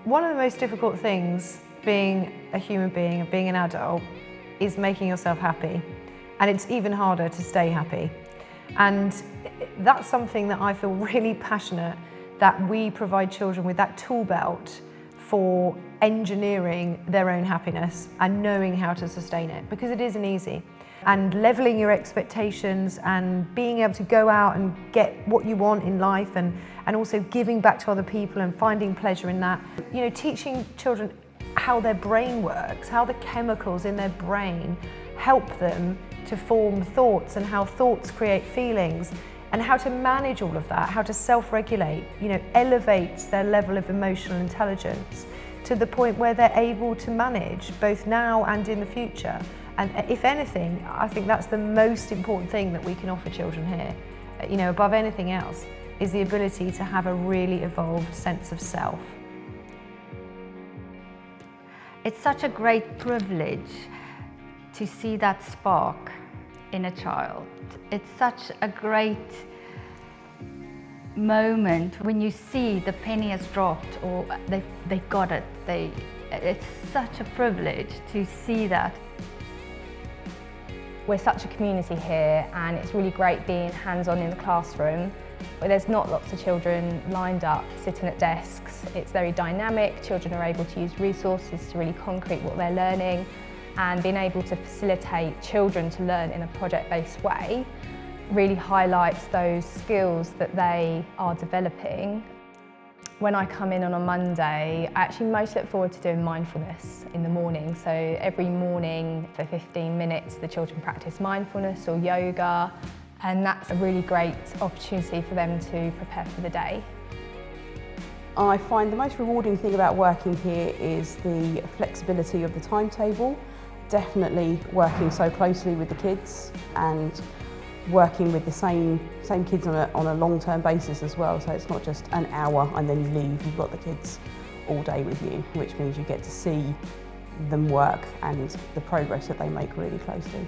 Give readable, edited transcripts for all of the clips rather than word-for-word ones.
One of the most difficult things being a human being and being an adult is making yourself happy. And it's even harder to stay happy. And that's something that I feel really passionate that we provide children with that tool belt for engineering their own happiness and knowing how to sustain it, because it isn't easy. And leveling your expectations and being able to go out and get what you want in life and also giving back to other people and finding pleasure in that. You know, teaching children how their brain works, how the chemicals in their brain help them to form thoughts and how thoughts create feelings and how to manage all of that, how to self-regulate, you know, elevates their level of emotional intelligence to the point where they're able to manage both now and in the future. And if anything, I think that's the most important thing that we can offer children here, you know, above anything else, is the ability to have a really evolved sense of self. It's such a great privilege to see that spark in a child. It's such a great moment when you see the penny has dropped or they got it. It's such a privilege to see that. We're such a community here and it's really great being hands-on in the classroom where there's not lots of children lined up sitting at desks. It's very dynamic, children are able to use resources to really concrete what they're learning, and being able to facilitate children to learn in a project-based way really highlights those skills that they are developing. When I come in on a Monday, I actually most look forward to doing mindfulness in the morning. So every morning for 15 minutes, the children practice mindfulness or yoga, and that's a really great opportunity for them to prepare for the day. I find the most rewarding thing about working here is the flexibility of the timetable. Definitely working so closely with the kids and working with the same kids on a long-term basis as well. So it's not just an hour and then you leave, you've got the kids all day with you, which means you get to see them work and the progress that they make really closely.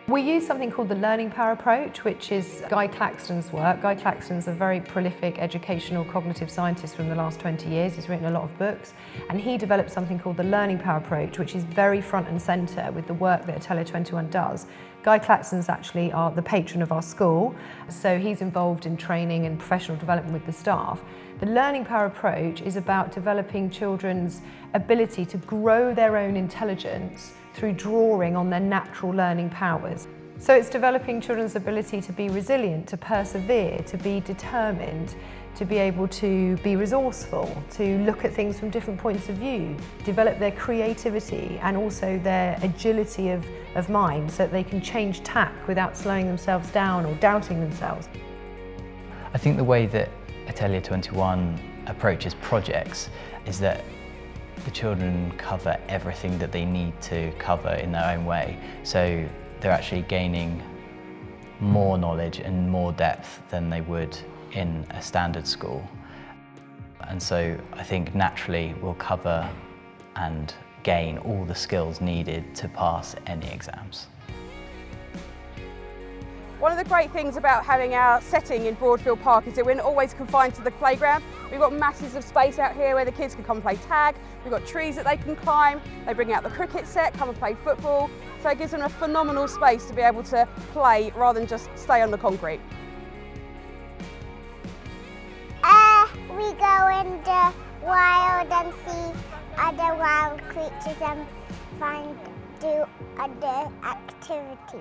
We use something called the learning power approach, which is Guy Claxton's work. Guy Claxton's a very prolific educational cognitive scientist from the last 20 years. He's written a lot of books, and he developed something called the learning power approach, which is very front and centre with the work that Atelier 21 does. Guy Claxton's actually the patron of our school, so he's involved in training and professional development with the staff. The learning power approach is about developing children's ability to grow their own intelligence through drawing on their natural learning powers. So it's developing children's ability to be resilient, to persevere, to be determined, to be able to be resourceful, to look at things from different points of view, develop their creativity and also their agility of mind so that they can change tack without slowing themselves down or doubting themselves. I think the way that Atelier 21 approaches projects is that the children cover everything that they need to cover in their own way. So they're actually gaining more knowledge and more depth than they would in a standard school. And so I think naturally we'll cover and gain all the skills needed to pass any exams. One of the great things about having our setting in Broadfield Park is that we're not always confined to the playground. We've got masses of space out here where the kids can come play tag. We've got trees that they can climb. They bring out the cricket set, come and play football. So it gives them a phenomenal space to be able to play rather than just stay on the concrete. We go in the wild and see other wild creatures and do other activities.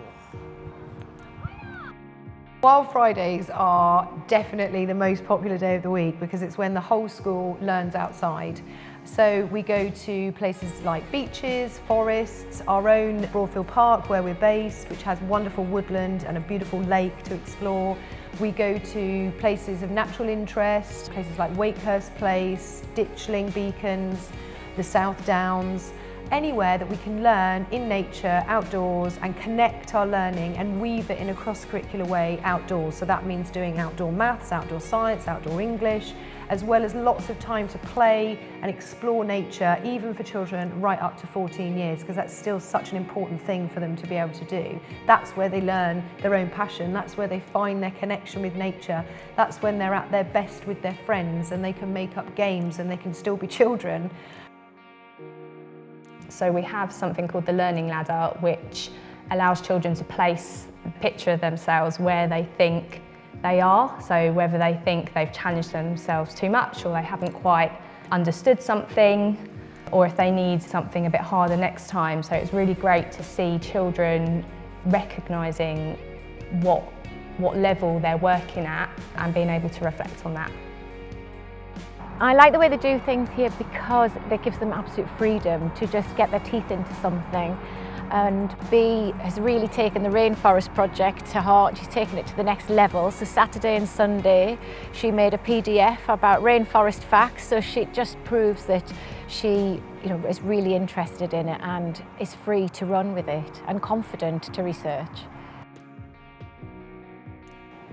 Wild Fridays are definitely the most popular day of the week because it's when the whole school learns outside. So we go to places like beaches, forests, our own Broadfield Park where we're based, which has wonderful woodland and a beautiful lake to explore. We go to places of natural interest, places like Wakehurst Place, Ditchling Beacons, the South Downs. anywhere that we can learn in nature, outdoors, and connect our learning and weave it in a cross-curricular way outdoors. So that means doing outdoor maths, outdoor science, outdoor English, as well as lots of time to play and explore nature, even for children right up to 14 years, because that's still such an important thing for them to be able to do. That's where they learn their own passion, that's where they find their connection with nature, that's when they're at their best with their friends and they can make up games and they can still be children. So we have something called the Learning Ladder, which allows children to place a picture of themselves where they think they are. So whether they think they've challenged themselves too much or they haven't quite understood something, or if they need something a bit harder next time. So it's really great to see children recognising what level they're working at and being able to reflect on that. I like the way they do things here because it gives them absolute freedom to just get their teeth into something. And Bea has really taken the rainforest project to heart. She's taken it to the next level. So Saturday and Sunday she made a PDF about rainforest facts, so she just proves that she is really interested in it and is free to run with it and confident to research.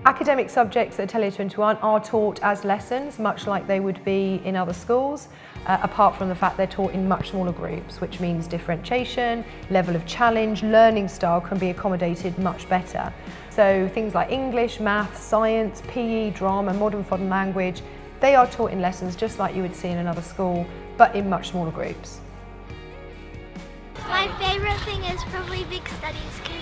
Academic subjects at Atelier 21 are taught as lessons, much like they would be in other schools, apart from the fact they're taught in much smaller groups, which means differentiation, level of challenge, learning style can be accommodated much better. So things like English, maths, science, PE, drama, modern foreign language, they are taught in lessons just like you would see in another school, but in much smaller groups. My favourite thing is probably big studies, because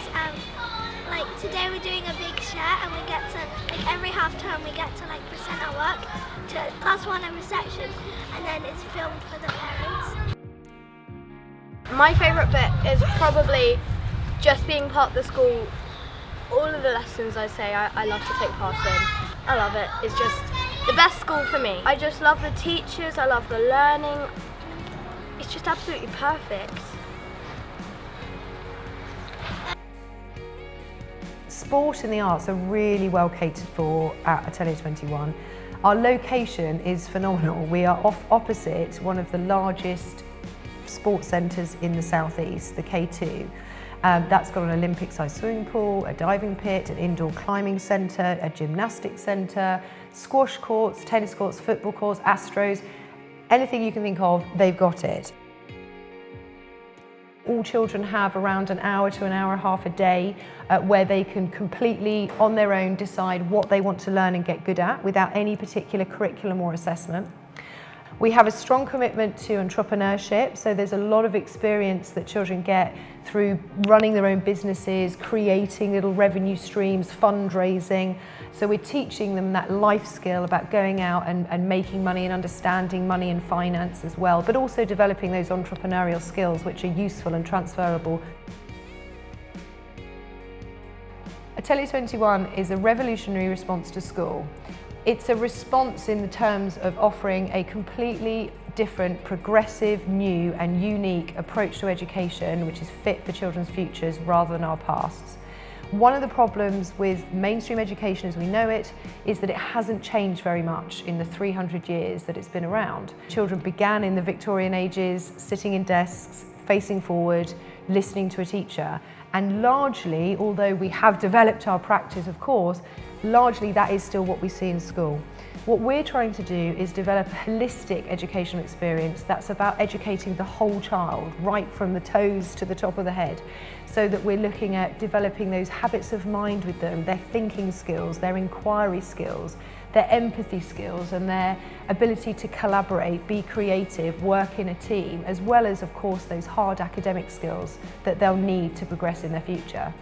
like today we're doing a big share and we get to, like every half term we get to like present our work to class 1 and reception, and then it's filmed for the parents. My favourite bit is probably just being part of the school. All of the lessons I say I love to take part in. I love it. It's just the best school for me. I just love the teachers, I love the learning. It's just absolutely perfect. Sport and the arts are really well catered for at Atelier 21. Our location is phenomenal. We are opposite one of the largest sports centres in the southeast, the K2. That's got an Olympic-sized swimming pool, a diving pit, an indoor climbing centre, a gymnastics centre, squash courts, tennis courts, football courts, Astros. Anything you can think of, they've got it. All children have around an hour to an hour and a half a day where they can completely, on their own, decide what they want to learn and get good at without any particular curriculum or assessment. We have a strong commitment to entrepreneurship, so there's a lot of experience that children get through running their own businesses, creating little revenue streams, fundraising. So we're teaching them that life skill about going out and making money and understanding money and finance as well, but also developing those entrepreneurial skills which are useful and transferable. Atelier 21 is a revolutionary response to school. It's a response in the terms of offering a completely different, progressive, new and unique approach to education which is fit for children's futures rather than our pasts. One of the problems with mainstream education as we know it is that it hasn't changed very much in the 300 years that it's been around. Children began in the Victorian ages, sitting in desks, facing forward, listening to a teacher. And largely, although we have developed our practice, of course, largely that is still what we see in school. What we're trying to do is develop a holistic educational experience that's about educating the whole child, right from the toes to the top of the head, so that we're looking at developing those habits of mind with them, their thinking skills, their inquiry skills, their empathy skills and their ability to collaborate, be creative, work in a team, as well as, of course, those hard academic skills that they'll need to progress in their future.